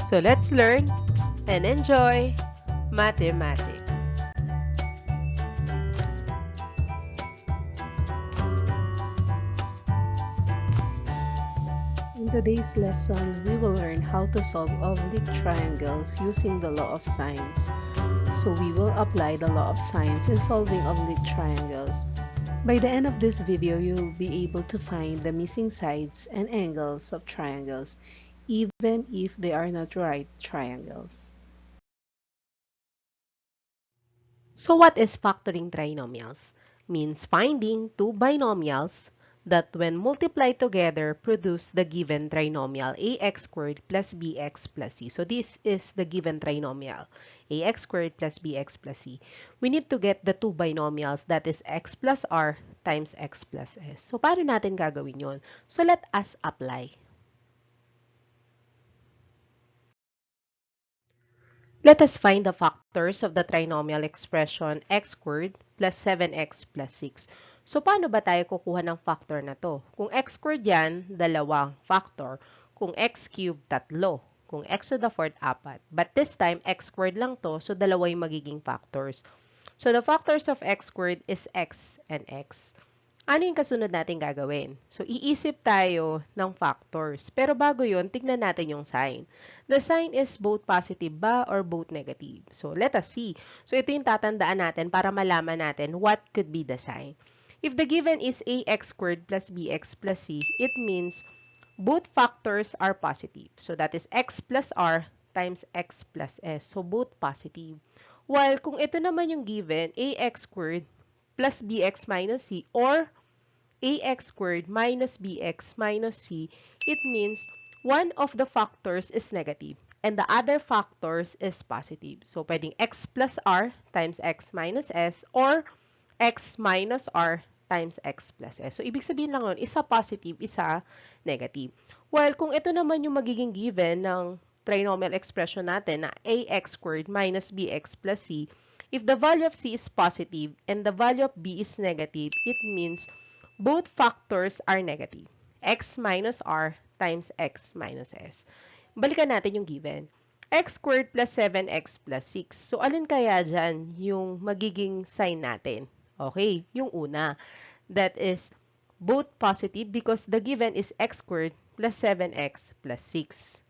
So let's learn and enjoy mathematics. In today's lesson, we will learn how to solve oblique triangles using the law of sines. So we will apply the law of sines in solving oblique triangles. By the end of this video, you'll be able to find the missing sides and angles of triangles, even if they are not right triangles. So what is factoring trinomials? Means finding two binomials that when multiplied together produce the given trinomial ax squared plus bx plus c. So this is the given trinomial ax squared plus bx plus c. We need to get the two binomials, that is x plus r times x plus s. So paano natin gagawin yon? So let us apply. Let us find the factors of the trinomial expression x squared plus 7x plus 6. So, paano ba tayo kukuha ng factor na to? Kung x squared yan, dalawang factor. Kung x cubed, tatlo. Kung x to the fourth, apat. But this time, x squared lang to, so dalawa yung magiging factors. So, the factors of x squared is x and x. Ano yung kasunod natin gagawin? So, iisip tayo ng factors. Pero bago yun, tignan natin yung sign. The sign is both positive ba or both negative? So, let us see. So, ito yung tatandaan natin para malaman natin what could be the sign. If the given is ax squared plus bx plus c, it means both factors are positive. So, that is x plus r times x plus s. So, both positive. While kung ito naman yung given, ax squared plus bx minus c or ax squared minus bx minus c, it means one of the factors is negative and the other factors is positive. So, pwedeng x plus r times x minus s or x minus r times x plus s. So, ibig sabihin lang nun, isa positive, isa negative. While kung ito naman yung magiging given ng trinomial expression natin na ax squared minus bx plus c, if the value of c is positive and the value of b is negative, it means both factors are negative. X minus r times x minus s. Balikan natin yung given. X squared plus 7x plus 6. So, alin kaya dyan yung magiging sign natin? Okay, yung una. That is both positive because the given is x squared plus 7x plus 6.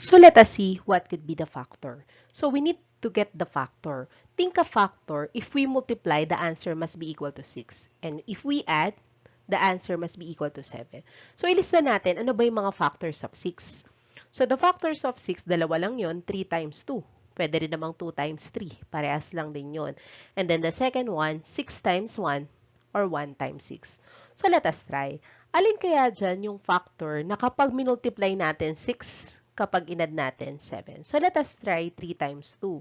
So, let us see what could be the factor. So, we need to get the factor. Think a factor, if we multiply, the answer must be equal to 6. And if we add, the answer must be equal to 7. So, ilista natin, ano ba yung mga factors of 6? So, the factors of 6, dalawa lang yun, 3 times 2. Pwede rin namang 2 times 3. Parehas lang din yun. And then the second one, 6 times 1 or 1 times 6. So, let us try. Alin kaya dyan yung factor na kapag minultiply natin 6, kapag inad natin 7. So, let us try 3 times 2.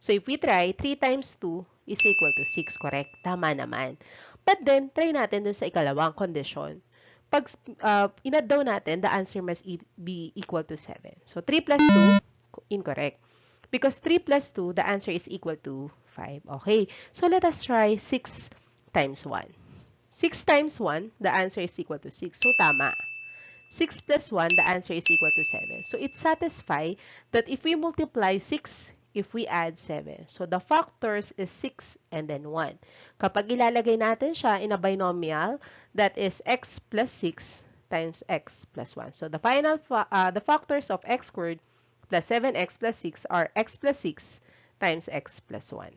So, if we try, 3 times 2 is equal to 6, correct? Tama naman. But then, try natin dun sa ikalawang condition. Pag inad daw natin, the answer must be equal to 7. So, 3 plus 2, incorrect. Because 3 plus 2, the answer is equal to 5. Okay. So, let us try 6 times 1. 6 times 1, the answer is equal to 6. So, tama. 6 plus 1, the answer is equal to 7. So, it satisfies that if we multiply 6, if we add 7. So, the factors is 6 and then 1. Kapag ilalagay natin siya in a binomial, that is x plus 6 times x plus 1. So, the factors of x squared plus 7x plus 6 are x plus 6 times x plus 1.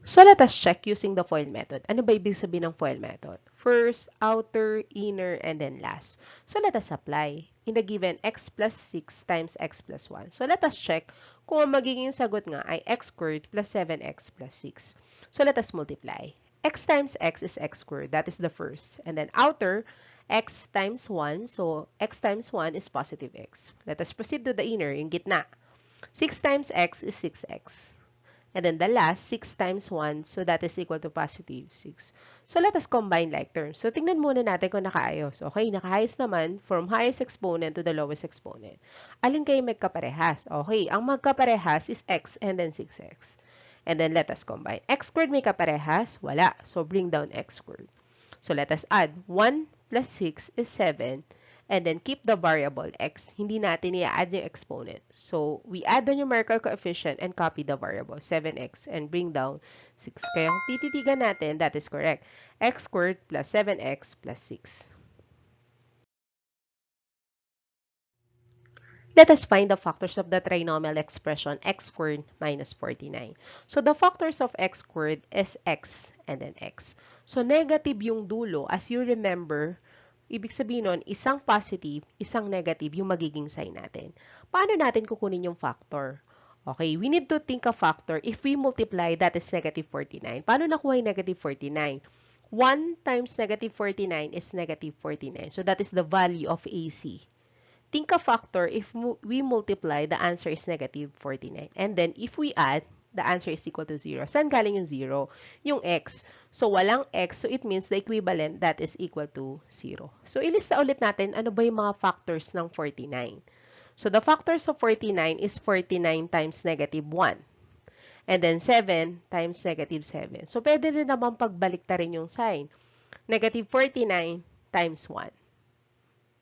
So, let us check using the FOIL method. Ano ba ibig sabihin ng FOIL method? First, outer, inner, and then last. So, let us apply. In the given, x plus 6 times x plus 1. So, let us check kung ang magiging sagot nga ay x squared plus 7x plus 6. So, let us multiply. X times x is x squared. That is the first. And then outer, x times 1. So, x times 1 is positive x. Let us proceed to the inner, yung gitna. 6 times x is 6x. And then the last, 6 times 1, so that is equal to positive 6. So let us combine like terms. So tingnan muna natin kung nakaayos. Okay, nakaayos naman from highest exponent to the lowest exponent. Alin kayo magkaparehas? Okay, ang magkaparehas is x and then 6x. And then let us combine. X squared may kaparehas? Wala. So bring down x squared. So let us add 1 plus 6 is 7. And then keep the variable x. Hindi natin i-add yung exponent. So, we add the numerical coefficient and copy the variable, 7x, and bring down 6. Kaya kung tititigan natin, that is correct. X squared plus 7x plus 6. Let us find the factors of the trinomial expression x squared minus 49. So, the factors of x squared is x and then x. So, negative yung dulo. As you remember, ibig sabihin nun, isang positive, isang negative yung magiging sign natin. Paano natin kukunin yung factor? Okay, we need to think of factor. If we multiply, that is negative 49. Paano nakuha yung negative 49? 1 times negative 49 is negative 49. So, that is the value of AC. Think of factor, if we multiply, the answer is negative 49. And then, if we add, the answer is equal to 0. Saan galing yung 0? Yung x. So, walang x. So, it means the equivalent, that is equal to 0. So, ilista ulit natin, ano ba yung mga factors ng 49? So, the factors of 49 is 49 times negative 1. And then, 7 times negative 7. So, pwede rin naman pagbaliktarin yung sign. Negative 49 times 1.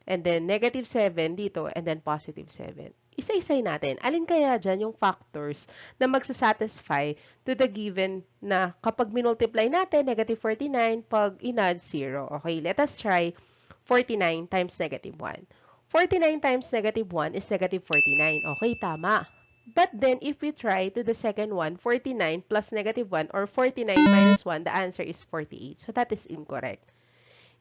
And then, negative 7 dito, and then positive 7. Isa-isay natin. Alin kaya dyan yung factors na magsasatisfy to the given na kapag minultiply natin, negative 49, pag inad 0. Okay, let us try 49 times negative 1. 49 times negative 1 is negative 49. Okay, tama. But then, if we try to the second one, 49 plus negative 1 or 49 minus 1, the answer is 48. So, that is incorrect.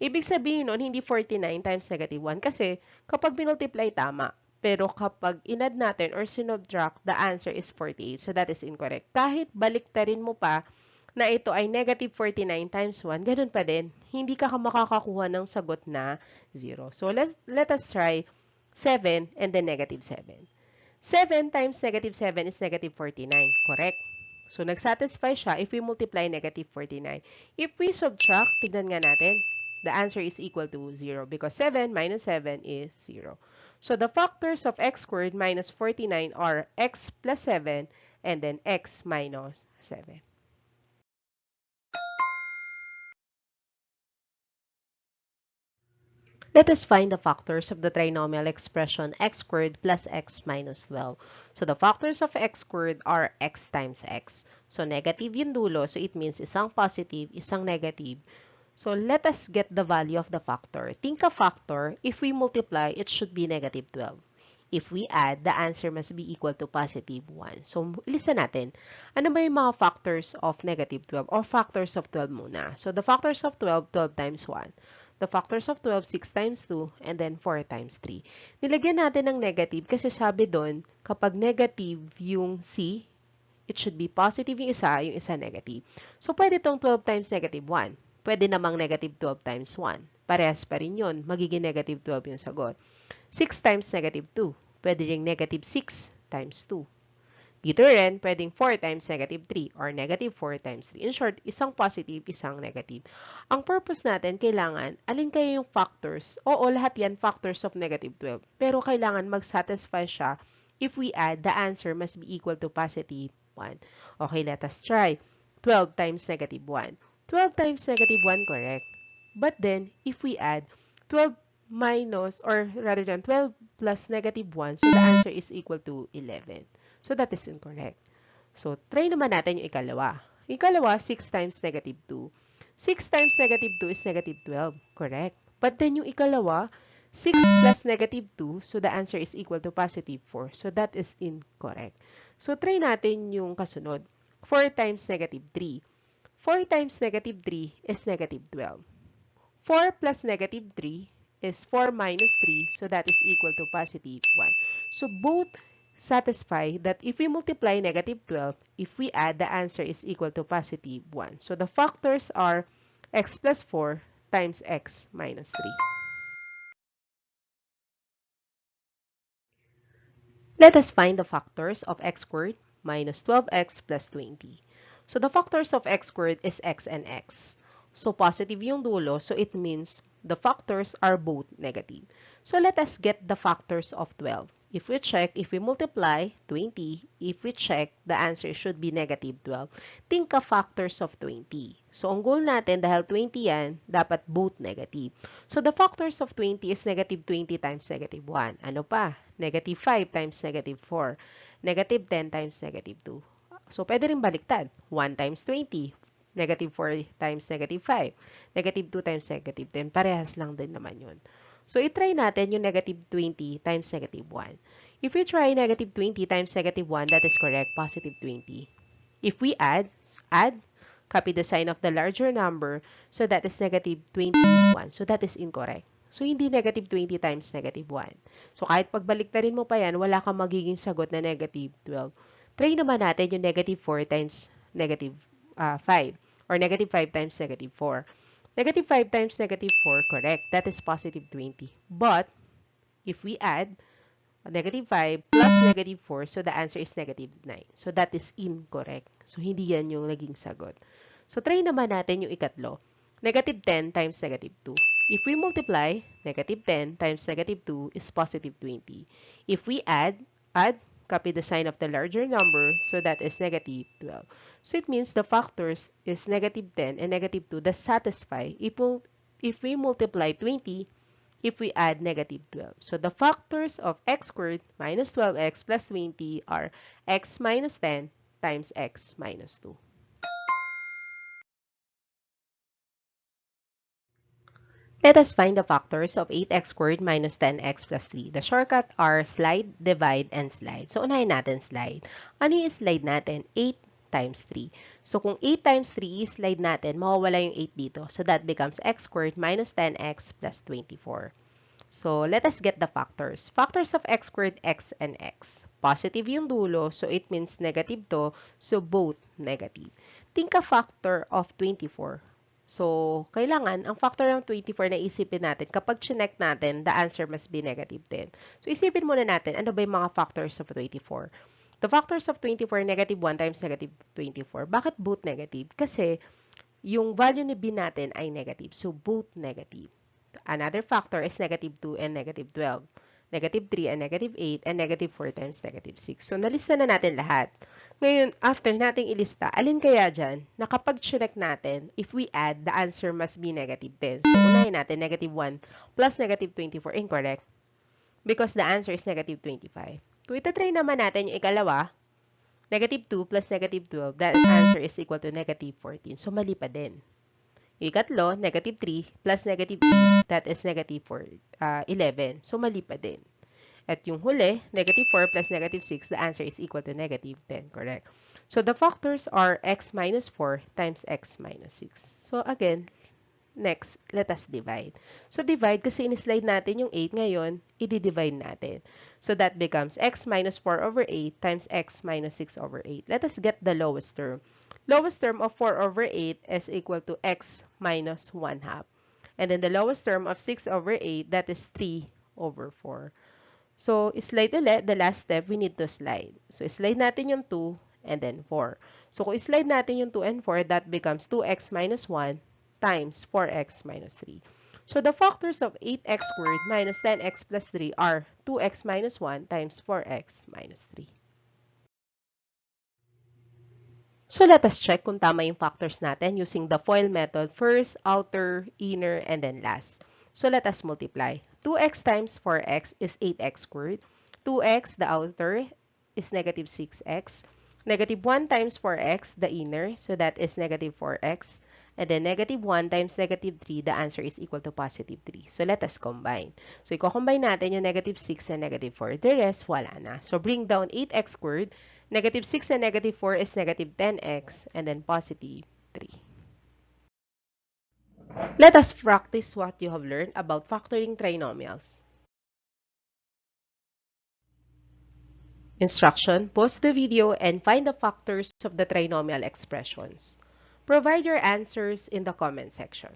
Ibig sabihin nun, hindi 49 times negative 1 kasi kapag binultiply, tama. Pero kapag inad natin or sinubtract, the answer is 48. So, that is incorrect. Kahit baliktarin mo pa na ito ay negative 49 times 1, ganun pa din. Hindi ka makakakuha ng sagot na 0. So, let us try 7 and then negative 7. 7 times negative 7 is negative 49. Correct? So, nagsatisfy siya if we multiply negative 49. If we subtract, tignan nga natin. The answer is equal to 0 because 7 minus 7 is 0. So, the factors of x squared minus 49 are x plus 7 and then x minus 7. Let us find the factors of the trinomial expression x squared plus x minus 12. So, the factors of x squared are x times x. So, negative yung dulo. So, it means isang positive, isang negative. So, let us get the value of the factor. Think of factor. If we multiply, it should be negative 12. If we add, the answer must be equal to positive 1. So, listen natin. Ano ba yung mga factors of negative 12 or factors of 12 muna? So, the factors of 12, 12 times 1. The factors of 12, 6 times 2, and then 4 times 3. Nilagyan natin ng negative kasi sabi doon, kapag negative yung C, it should be positive yung isa negative. So, pwede itong 12 times negative 1. Pwede namang negative 12 times 1. Parehas pa rin yun. Magiging negative 12 yung sagot. 6 times negative 2. Pwede rin negative 6 times 2. Dito rin, pwedeng 4 times negative 3 or negative 4 times 3. In short, isang positive, isang negative. Ang purpose natin, kailangan, alin kayo yung factors? Oo, lahat yan factors of negative 12. Pero kailangan mag-satisfy siya. If we add, the answer must be equal to positive 1. Okay, let us try. 12 times negative 1. 12 times negative 1, correct. But then, if we add 12 minus, or rather than 12 plus negative 1, so the answer is equal to 11. So, that is incorrect. So, try naman natin yung ikalawa. Ikalawa, 6 times negative 2. 6 times negative 2 is negative 12, correct. But then, yung ikalawa, 6 plus negative 2, so the answer is equal to positive 4. So, that is incorrect. So, try natin yung kasunod. 4 times negative 3. 4 times negative 3 is negative 12. 4 plus negative 3 is 4 minus 3, so that is equal to positive 1. So, both satisfy that if we multiply negative 12, if we add, the answer is equal to positive 1. So, the factors are x plus 4 times x minus 3. Let us find the factors of x squared minus 12x plus 20. So, the factors of x squared is x and x. So, positive yung dulo, so it means the factors are both negative. So, let us get the factors of 12. If we check, if we multiply 20, if we check, the answer should be negative 12. Think of factors of 20. So, ang goal natin, dahil 20 yan, dapat both negative. So, the factors of 20 is negative 20 times negative 1. Ano pa? Negative 5 times negative 4. Negative 10 times negative 2. So, pwede rin baliktad. 1 times 20. Negative 4 times negative 5. Negative 2 times negative 10. Parehas lang din naman yun. So, itry natin yung negative 20 times negative 1. If we try negative 20 times negative 1, that is correct, positive 20. If we add, copy the sign of the larger number, so that is negative 21. So, that is incorrect. So, hindi negative 20 times negative 1. So, kahit pagbaliktarin mo pa yan, wala kang magiging sagot na negative 12. Try naman natin yung negative 4 times negative 5, or negative 5 times negative 4. Negative 5 times negative 4, correct. That is positive 20. But, if we add negative 5 plus negative 4, so the answer is negative 9. So, that is incorrect. So, hindi yan yung naging sagot. So, try naman natin yung ikatlo. Negative 10 times negative 2. If we multiply, negative 10 times negative 2 is positive 20. If we add, copy the sign of the larger number, so that is negative 12. So it means the factors is negative 10 and negative 2 that satisfy if we multiply 20, if we add negative 12. So the factors of x squared minus 12x plus 20 are x minus 10 times x minus 2. Let us find the factors of 8x squared minus 10x plus 3. The shortcut are slide, divide, and slide. So, unahin natin slide. Ano yung slide natin? 8 times 3. So, kung 8 times 3, slide natin, mawawala yung 8 dito. So, that becomes x squared minus 10x plus 24. So, let us get the factors. Factors of x squared, x and x. Positive yung dulo, so it means negative to. So, both negative. Think a factor of 24. So, kailangan, ang factor ng 24 na isipin natin, kapag chinek natin, the answer must be negative 10. So, isipin muna natin, ano ba yung mga factors of 24? The factors of 24, negative 1 times negative 24. Bakit both negative? Kasi, yung value ni b natin ay negative. So, both negative. Another factor is negative 2 and negative 12. Negative 3 and negative 8 and negative 4 times negative 6. So, nalista na natin lahat. Ngayon, after nating ilista, alin kaya dyan na kapag check natin, if we add, the answer must be negative 10. So, unahin natin, negative 1 plus negative 24, incorrect. Because the answer is negative 25. Kung itatry naman natin yung ikalawa, negative 2 plus negative 12, that answer is equal to negative 14. So, mali pa din. Yung ikatlo, negative 3 plus negative 8, that is negative 11. So, mali pa din. At yung huli, negative 4 plus negative 6, the answer is equal to negative 10, correct? So, the factors are x minus 4 times x minus 6. So, again, next, let us divide. So, divide kasi in-slide natin yung 8 ngayon, i-divide natin. So, that becomes x minus 4 over 8 times x minus 6 over 8. Let us get the lowest term. Lowest term of 4 over 8 is equal to x minus 1 half. And then the lowest term of 6 over 8, that is 3 over 4. So, slide ulit, the last step, we need to slide. So, slide natin yung 2 and then 4. So, kung slide natin yung 2 and 4, that becomes 2x minus 1 times 4x minus 3. So, the factors of 8x squared minus 10x plus 3 are 2x minus 1 times 4x minus 3. So, let us check kung tama yung factors natin using the FOIL method. First, outer, inner, and then last. So, let us multiply. 2x times 4x is 8x squared. 2x, the outer, is negative 6x. Negative 1 times 4x, the inner, so that is negative 4x. And then negative 1 times negative 3, the answer is equal to positive 3. So, let us combine. So, i-combine natin yung negative 6 and negative 4. The rest, wala na. So, bring down 8x squared. Negative 6 and negative 4 is negative 10x, and then positive 3. Let us practice what you have learned about factoring trinomials. Instruction: pause the video and find the factors of the trinomial expressions. Provide your answers in the comment section.